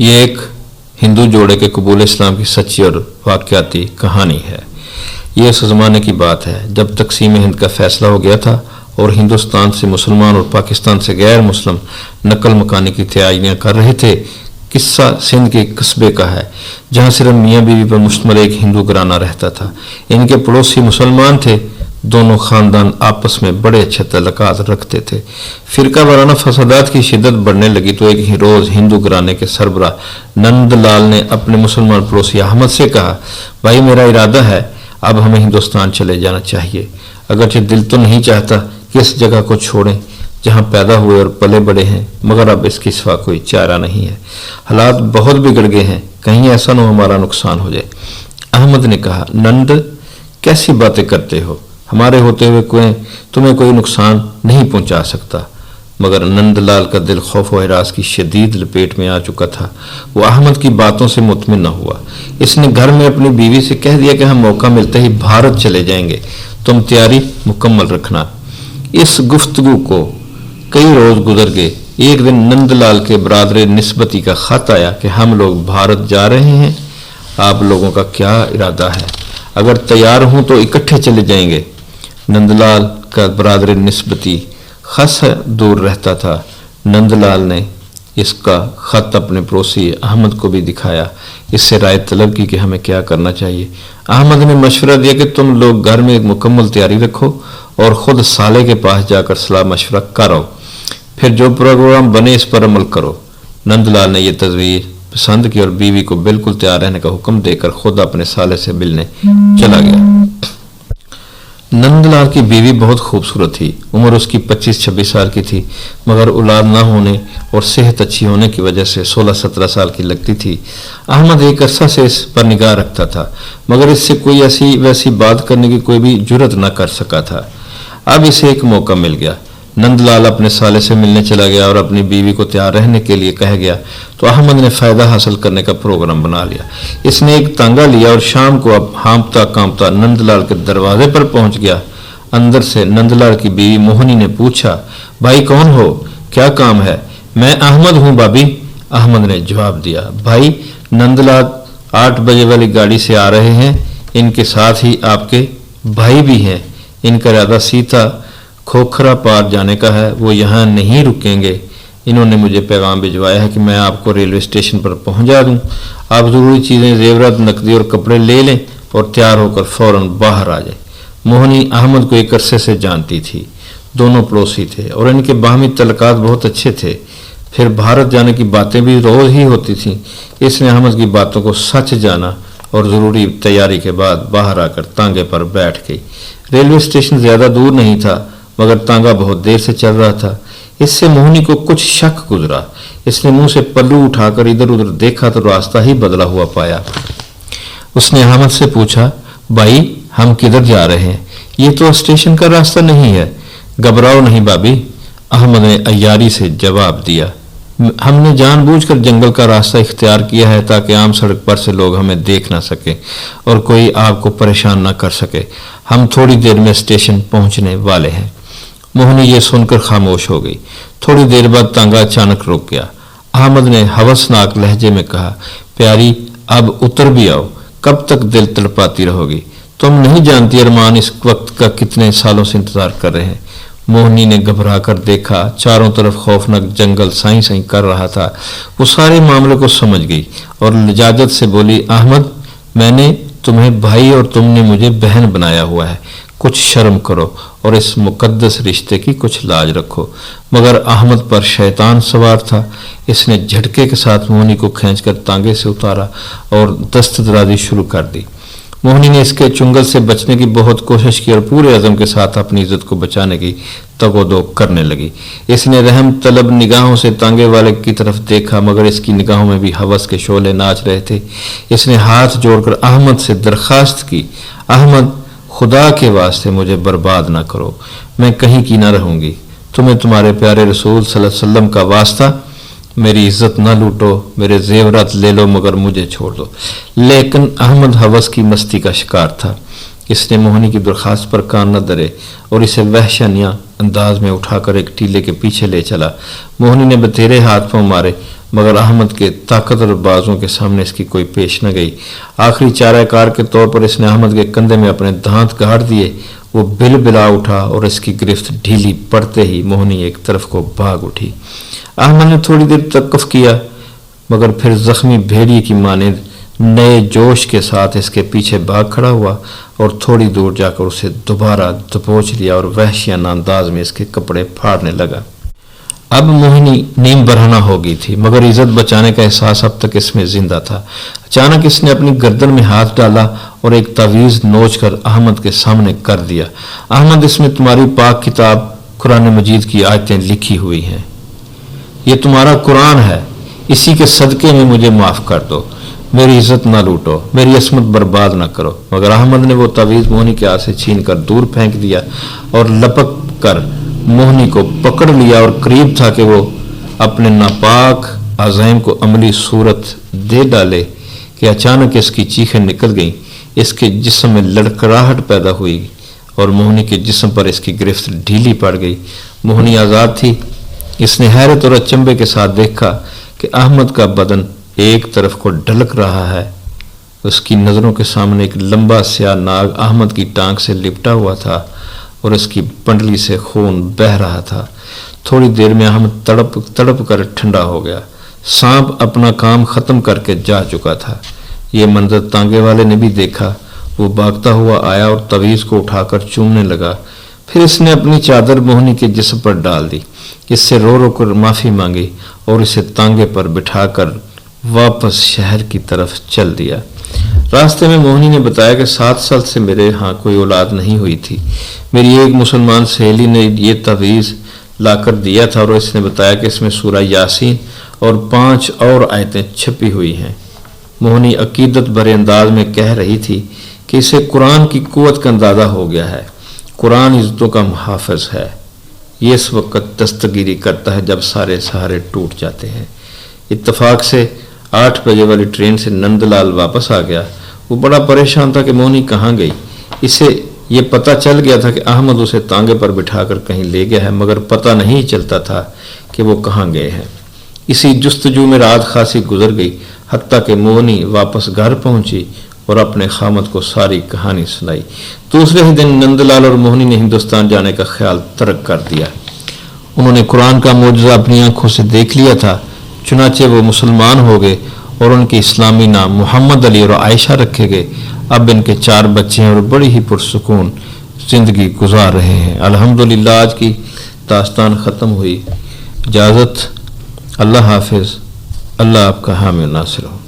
ये एक हिंदू जोड़े के कबूल इस्लाम की सच्ची और वाक़याती कहानी है। ये उस ज़माने की बात है जब तकसीम हिंद का फैसला हो गया था और हिंदुस्तान से मुसलमान और पाकिस्तान से गैर मुस्लिम नकल मकानी की तैयारियां कर रहे थे। किस्सा सिंध के कस्बे का है जहां सिर्फ मियाँ बीवी पर मुश्तमिल एक हिंदू घराना रहता था। इनके पड़ोसी मुसलमान थे। दोनों खानदान आपस में बड़े अच्छे तल्लुकात रखते थे। फिरका वाराना फसादात की शिद्दत बढ़ने लगी तो एक ही रोज़ हिंदू घराने के सरबरा नंदलाल ने अपने मुसलमान पड़ोसी अहमद से कहा, भाई मेरा इरादा है अब हमें हिंदुस्तान चले जाना चाहिए। अगरचे दिल तो नहीं चाहता कि इस जगह को छोड़ें जहाँ पैदा हुए और पले बड़े हैं, मगर अब इसके सिवा कोई चारा नहीं है। हालात बहुत बिगड़ गए हैं, कहीं ऐसा न हो हमारा नुकसान हो जाए। अहमद ने कहा, नंद कैसी बातें करते हो, हमारे होते हुए तुम्हें कोई नुकसान नहीं पहुंचा सकता। मगर नंदलाल का दिल खौफ व हिरास की शदीद लपेट में आ चुका था। वो अहमद की बातों से मुतमिन न हुआ। इसने घर में अपनी बीवी से कह दिया कि हम मौका मिलते ही भारत चले जाएंगे, तुम तैयारी मुकम्मल रखना। इस गुफ्तगू को कई रोज गुजर गए। एक दिन नंदलाल के बरादर निस्बती का खत आया कि हम लोग भारत जा रहे हैं, आप लोगों का क्या इरादा है? अगर तैयार हूं तो इकट्ठे चले जाएंगे। नंदलाल का बरादर निस्बती खास दूर रहता था। नंदलाल ने इसका खत अपने पड़ोसी अहमद को भी दिखाया। इससे राय तलब की कि हमें क्या करना चाहिए। अहमद ने मशवरा दिया कि तुम लोग घर में एक मुकम्मल तैयारी रखो और खुद साले के पास जाकर सलाह मशवरा करो, फिर जो प्रोग्राम बने इस पर अमल करो। नंदलाल ने यह तजवीज़ पसंद की और बीवी को बिल्कुल तैयार रहने का हुक्म देकर खुद अपने साले से मिलने चला गया। नंदलाल की बीवी बहुत खूबसूरत थी। उम्र उसकी 25-26 साल की थी, मगर औलाद न होने और सेहत अच्छी होने की वजह से 16-17 साल की लगती थी। अहमद एक अरसा से इस पर निगाह रखता था, मगर इससे कोई ऐसी वैसी बात करने की कोई भी जुर्रत न कर सका था। अब इसे एक मौका मिल गया। नंदलाल अपने साले से मिलने चला गया और अपनी बीवी को तैयार रहने के लिए कह गया तो अहमद ने फ़ायदा हासिल करने का प्रोग्राम बना लिया। इसने एक तांगा लिया और शाम को अब हाँपता कांपता नंदलाल के दरवाजे पर पहुंच गया। अंदर से नंदलाल की बीवी मोहनी ने पूछा, भाई कौन हो, क्या काम है? मैं अहमद हूँ भाभी, अहमद ने जवाब दिया। भाई नंदलाल 8 बजे वाली गाड़ी से आ रहे हैं, इनके साथ ही आपके भाई भी हैं। इनका इरादा सीधा खोखरा पार जाने का है, वो यहाँ नहीं रुकेंगे। इन्होंने मुझे पैगाम भिजवाया है कि मैं आपको रेलवे स्टेशन पर पहुँचा दूँ। आप ज़रूरी चीज़ें, जेवरात, नकदी और कपड़े ले लें और तैयार होकर फ़ौरन बाहर आ जाए। मोहनी अहमद को एक अरसे से जानती थी। दोनों पड़ोसी थे और इनके बाहमी तल्लुकात बहुत अच्छे थे। फिर भारत जाने की बातें भी रोज़ ही होती थीं। इसने अहमद की बातों को सच जाना और ज़रूरी तैयारी के बाद बाहर आकर तांगे पर बैठ गई। रेलवे स्टेशन ज़्यादा दूर नहीं था, मगर तांगा बहुत देर से चल रहा था। इससे मोहनी को कुछ शक गुजरा। इसने मुंह से पल्लू उठाकर इधर उधर देखा तो रास्ता ही बदला हुआ पाया। उसने अहमद से पूछा, भाई हम किधर जा रहे हैं? ये तो स्टेशन का रास्ता नहीं है। घबराओ नहीं भाभी, अहमद ने अय्यारी से जवाब दिया। हमने जानबूझकर जंगल का रास्ता इख्तियार किया है ताकि आम सड़क पर से लोग हमें देख ना सके और कोई आपको परेशान ना कर सके। हम थोड़ी देर में स्टेशन पहुंचने वाले हैं। मोहनी ये सुनकर खामोश हो गई। थोड़ी देर बाद तांगा अचानक रुक गया। अहमद ने हवसनाक लहजे में कहा, प्यारी अब उतर भी आओ, कब तक दिल तड़पाती रहोगी? तुम नहीं जानती अरमान इस वक्त का कितने सालों से इंतजार कर रहे हैं। मोहनी ने घबरा कर देखा। चारों तरफ खौफनाक जंगल साई साई कर रहा था। वो सारे मामले को समझ गई और लजाजत से बोली, अहमद मैंने तुम्हें भाई और तुमने मुझे बहन बनाया हुआ है, कुछ शर्म करो और इस मुकद्दस रिश्ते की कुछ लाज रखो। मगर अहमद पर शैतान सवार था। इसने झटके के साथ मोहनी को खींचकर तांगे से उतारा और दस्तदराजी शुरू कर दी। मोहनी ने इसके चुंगल से बचने की बहुत कोशिश की और पूरे अज़म के साथ अपनी इज्जत को बचाने की तगोदो करने लगी। इसने रहम तलब निगाहों से तांगे वाले की तरफ देखा, मगर इसकी निगाहों में भी हवस के शोले नाच रहे थे। इसने हाथ जोड़कर अहमद से दरखास्त की, अहमद खुदा के वास्ते मुझे बर्बाद ना करो, मैं कहीं की ना रहूंगी। तुम्हें तुम्हारे प्यारे रसूल सल्लल्लाहु अलैहि वसल्लम का वास्ता, मेरी इज्जत न लूटो, मेरे जेवरात ले लो, मगर मुझे छोड़ दो। लेकिन अहमद हवस की मस्ती का शिकार था। इसने मोहनी की दरखास्त पर कान न धरे और इसे वहशनिया अंदाज में उठाकर एक टीले के पीछे ले चला। मोहनी ने बतेरे हाथ पांव मारे, मगर अहमद के ताकतवर बाजों के सामने इसकी कोई पेश न गई। आखिरी चारा कार के तौर पर इसने अहमद के कंधे में अपने दांत गाड़ दिए। वो बिलबिला उठा और इसकी गिरफ्त ढीली पड़ते ही मोहनी एक तरफ को भाग उठी। अहमद ने थोड़ी देर तकफ किया, मगर फिर जख्मी भेड़िए की माने नए जोश के साथ इसके पीछे भाग खड़ा हुआ और थोड़ी दूर जाकर उसे दोबारा दबोच लिया और वहशियाना अंदाज में इसके कपड़े फाड़ने लगा। अब मोहिनी नीम बरहना हो गई थी, मगर इज्जत बचाने का एहसास अब तक इसमें जिंदा था। अचानक इसने अपनी गर्दन में हाथ डाला और एक तावीज नोच कर अहमद के सामने कर दिया। अहमद, इसमें तुम्हारी पाक किताब कुरान मजीद की आयतें लिखी हुई हैं। ये तुम्हारा कुरान है, इसी के सदके में मुझे माफ कर दो। मेरी इज्जत ना लूटो, मेरी असमत बर्बाद ना करो। मगर अहमद ने वो तावीज मोहनी के हाथ से छीन कर दूर फेंक दिया और लपक कर मोहनी को पकड़ लिया और करीब था कि वो अपने नापाक अज़ैम को अमली सूरत दे डाले कि अचानक इसकी चीखें निकल गईं। इसके जिस्म में लड़खड़ाहट पैदा हुई और मोहनी के जिस्म पर इसकी गिरफ्त ढीली पड़ गई। मोहनी आज़ाद थी। इसने हैरत और अचंभे के साथ देखा कि अहमद का बदन एक तरफ को ढलक रहा है। उसकी नज़रों के सामने एक लंबा स्याह नाग अहमद की टांग से लिपटा हुआ था और उसकी पंडली से खून बह रहा था। थोड़ी देर में अहमद तड़प तड़प कर ठंडा हो गया। सांप अपना काम खत्म करके जा चुका था। ये मंजर तांगे वाले ने भी देखा। वो भागता हुआ आया और तवीज़ को उठाकर चूमने लगा। फिर इसने अपनी चादर मोहनी के जिस्म पर डाल दी। इससे रो रो कर माफ़ी मांगी और इसे तांगे पर बिठाकर वापस शहर की तरफ चल दिया। रास्ते में मोहनी ने बताया कि 7 साल से मेरे यहाँ कोई औलाद नहीं हुई थी। मेरी एक मुसलमान सहेली ने ये तवीज़ लाकर दिया था और इसने बताया कि इसमें सूरा यासीन और 5 और आयतें छपी हुई हैं। मोहनी अकीदत भरे अंदाज में कह रही थी कि इसे कुरान की कुव्वत का अंदाज़ा हो गया है। कुरान इज्जतों का मुहाफ़िज़ है। ये इस वक्त दस्तगीरी करता है जब सारे सहारे टूट जाते हैं। इत्तफाक से 8 बजे वाली ट्रेन से नंदलाल वापस आ गया। वो बड़ा परेशान था कि मोहनी कहाँ गई। इसे ये पता चल गया था कि अहमद उसे तांगे पर बिठाकर कहीं ले गया है, मगर पता नहीं चलता था कि वो कहाँ गए हैं। इसी जुस्तजू में रात खासी गुजर गई, हत्ता कि मोहनी वापस घर पहुंची और अपने खामद को सारी कहानी सुनाई। दूसरे ही दिन नंदलाल और मोहनी ने हिंदुस्तान जाने का ख्याल तर्क कर दिया। उन्होंने कुरान का मोजज़ा अपनी आंखों से देख लिया था। चुनाचे वो मुसलमान हो गए और उनके इस्लामी नाम मोहम्मद अली और आयशा रखे गए। अब इनके 4 बच्चे हैं और बड़ी ही पुरसुकून ज़िंदगी गुजार रहे हैं। अल्हम्दुलिल्लाह आज की दास्तान ख़त्म हुई। इजाज़त। अल्लाह हाफिज़। अल्लाह आपका हामी नासिर हो।